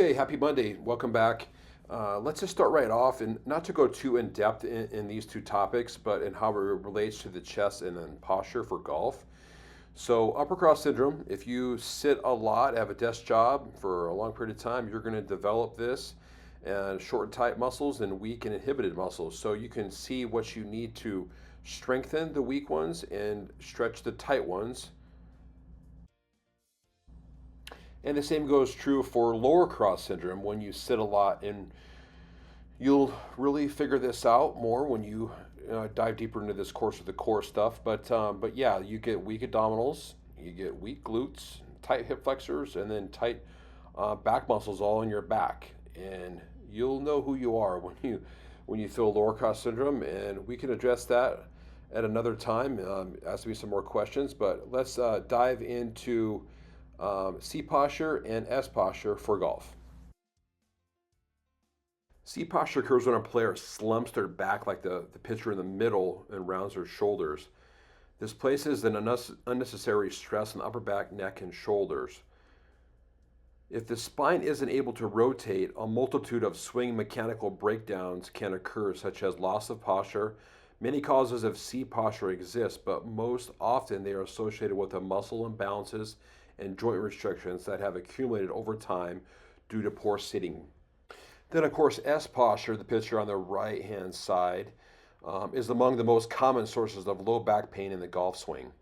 Okay, happy Monday. Welcome back. Let's just start right off, and not to go too in depth in these two topics, but in how it relates to the chest and then posture for golf. So, upper cross syndrome, if you sit a lot, have a desk job for a long period of time, you're going to develop this and short and tight muscles and weak and inhibited muscles. So, you can see what you need to strengthen the weak ones and stretch the tight ones. And the same goes true for lower cross syndrome when you sit a lot, and you'll really figure this out more when you dive deeper into this course with the core stuff. But yeah, you get weak abdominals, you get weak glutes, tight hip flexors, and then tight back muscles all in your back, and you'll know who you are when you feel lower cross syndrome. And we can address that at another time. Ask me some more questions, but let's dive into C posture and S posture for golf. C posture occurs when a player slumps their back like the pitcher in the middle and rounds their shoulders. This places an unnecessary stress on the upper back, neck, and shoulders. If the spine isn't able to rotate, a multitude of swing mechanical breakdowns can occur, such as loss of posture. Many causes of C posture exist, but most often they are associated with the muscle imbalances and joint restrictions that have accumulated over time due to poor sitting. Then, of course, S posture, the picture on the right-hand side, is among the most common sources of low back pain in the golf swing.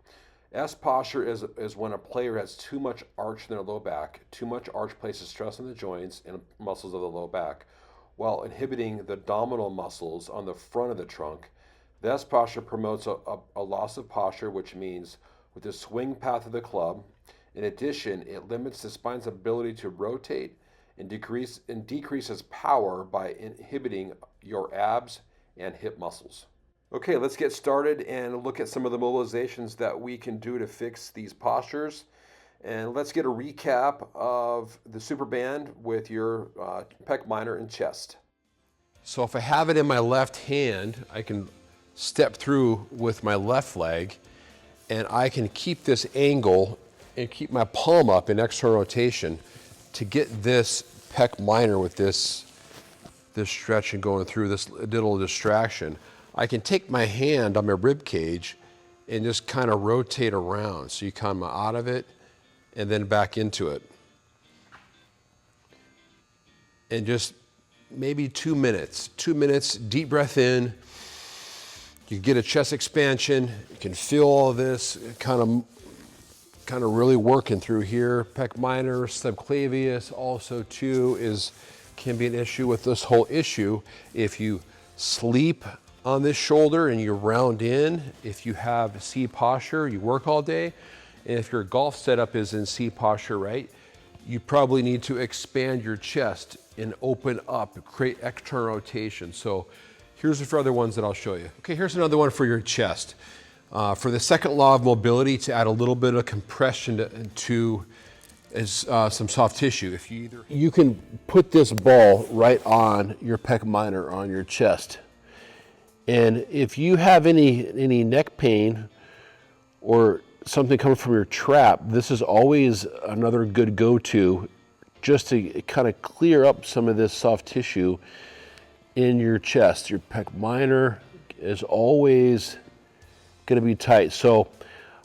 S posture is when a player has too much arch in their low back. Too much arch places stress on the joints and muscles of the low back, while inhibiting the abdominal muscles on the front of the trunk. The S posture promotes a loss of posture, which means with the swing path of the club. In addition, it limits the spine's ability to rotate and decreases power by inhibiting your abs and hip muscles. Okay, let's get started and look at some of the mobilizations that we can do to fix these postures. And let's get a recap of the super band with your pec minor and chest. So if I have it in my left hand, I can step through with my left leg, and I can keep this angle and keep my palm up in external rotation to get this pec minor with this stretch and going through this little distraction. I can take my hand on my rib cage and just kind of rotate around. So you come out of it and then back into it. And just maybe 2 minutes. 2 minutes, deep breath in. You get a chest expansion. You can feel all of this kind of really working through here. Pec minor, subclavius also too can be an issue with this whole issue. If you sleep on this shoulder and you round in, if you have C posture, you work all day, and if your golf setup is in C posture, right, you probably need to expand your chest and open up, create external rotation. So here's the other ones that I'll show you. Okay, here's another one for your chest. For the second law of mobility, to add a little bit of compression to some soft tissue. If you can put this ball right on your pec minor on your chest, and if you have any neck pain or something coming from your trap, this is always another good go-to, just to kind of clear up some of this soft tissue in your chest. Your pec minor is always going to be tight. So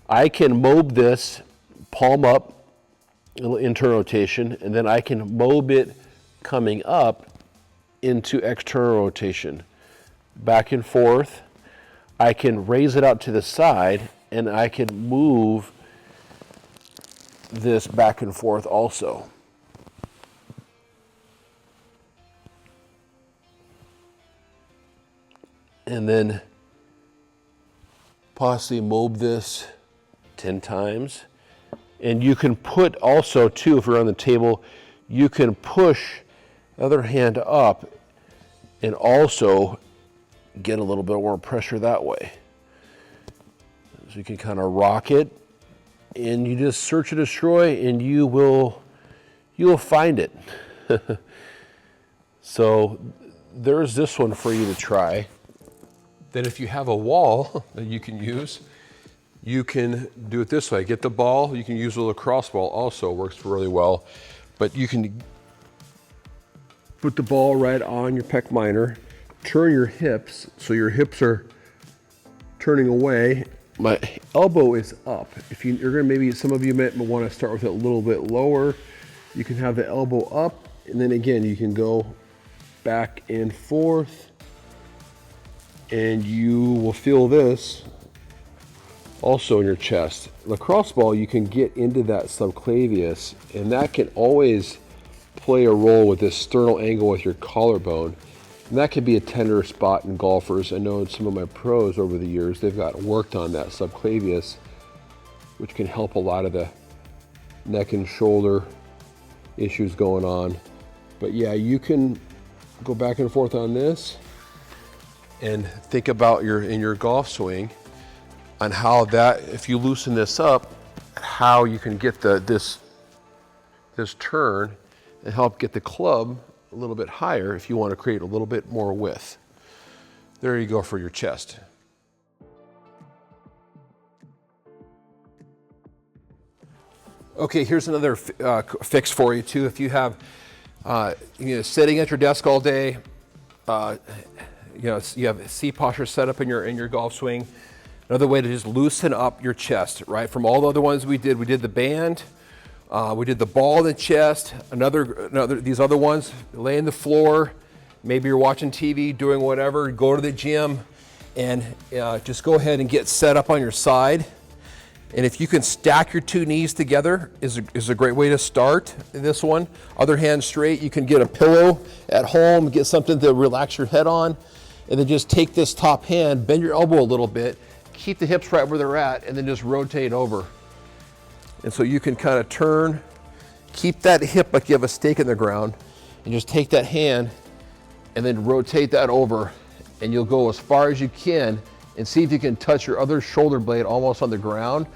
I can mob this, palm up, a little internal rotation, and then I can mob it coming up into external rotation. Back and forth. I can raise it out to the side, and I can move this back and forth also. And then possibly mob this 10 times. And you can put also too, if you're on the table, you can push the other hand up and also get a little bit more pressure that way. So you can kind of rock it, and you just search and destroy, and you will find it. So there's this one for you to try. Then if you have a wall that you can use, you can do it this way. Get the ball, you can use a lacrosse ball also, works really well. But you can put the ball right on your pec minor, turn your hips so your hips are turning away. My elbow is up. If you're gonna, maybe some of you might want to start with it a little bit lower. You can have the elbow up, and then again, you can go back and forth, and you will feel this also in your chest. Lacrosse ball, you can get into that subclavius, and that can always play a role with this sternal angle with your collarbone. And that could be a tender spot in golfers. I know some of my pros over the years, they've got worked on that subclavius, which can help a lot of the neck and shoulder issues going on. But yeah, you can go back and forth on this and think about in your golf swing on how that, if you loosen this up, how you can get this turn and help get the club a little bit higher if you want to create a little bit more width. There you go for your chest. Okay, here's another fix for you too. If you have, sitting at your desk all day, you have C posture set up in your golf swing. Another way to just loosen up your chest, right? From all the other ones we did the band, we did the ball in the chest, these other ones, lay on the floor, maybe you're watching TV, doing whatever, go to the gym, and just go ahead and get set up on your side. And if you can stack your two knees together is a great way to start this one. Other hand straight, you can get a pillow at home, get something to relax your head on, and then just take this top hand, bend your elbow a little bit, keep the hips right where they're at, and then just rotate over. And so you can kind of turn, keep that hip like you have a stake in the ground, and just take that hand and then rotate that over, and you'll go as far as you can and see if you can touch your other shoulder blade almost on the ground,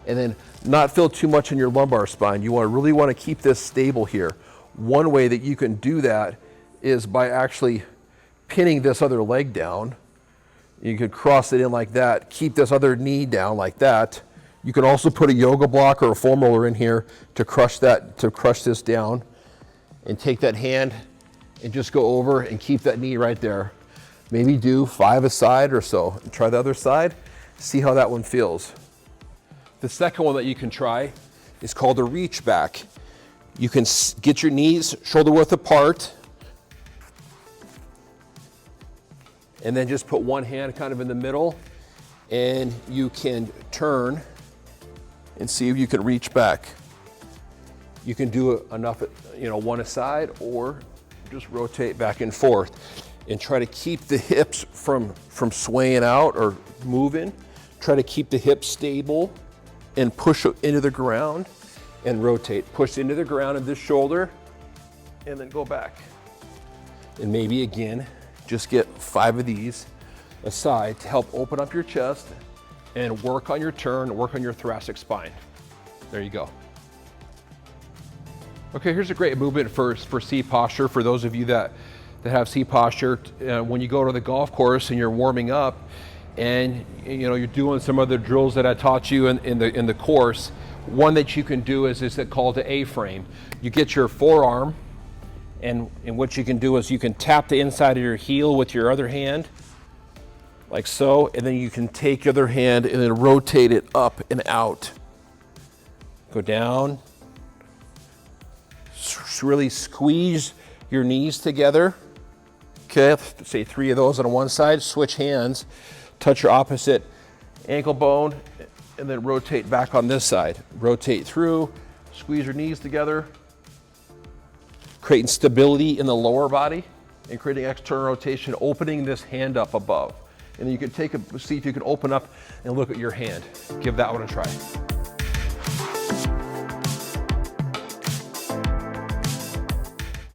and then not feel too much in your lumbar spine. You really want to keep this stable here. One way that you can do that is by actually pinning this other leg down. You can cross it in like that, keep this other knee down like that. You can also put a yoga block or a foam roller in here to crush this down, and take that hand and just go over and keep that knee right there. Maybe do 5 a side or so. And try the other side, see how that one feels. The second one that you can try is called a reach back. You can get your knees shoulder width apart, and then just put one hand kind of in the middle, and you can turn and see if you can reach back. You can do enough, one aside, or just rotate back and forth, and try to keep the hips from swaying out or moving. Try to keep the hips stable and push into the ground and rotate. Push into the ground in this shoulder and then go back. And maybe again, just get 5 of these aside to help open up your chest and work on your turn, work on your thoracic spine. There you go. Okay, here's a great movement for C posture for those of you that have C posture. When you go to the golf course and you're warming up, and you're doing some of the drills that I taught you in the course, one that you can do is called the A-frame. You get your forearm, and what you can do is you can tap the inside of your heel with your other hand, like so, and then you can take your other hand and then rotate it up and out. Go down. Really squeeze your knees together. Okay, say 3 of those on one side. Switch hands, touch your opposite ankle bone, and then rotate back on this side. Rotate through, squeeze your knees together, creating stability in the lower body and creating external rotation, opening this hand up above. And then you can see if you can open up and look at your hand. Give that one a try.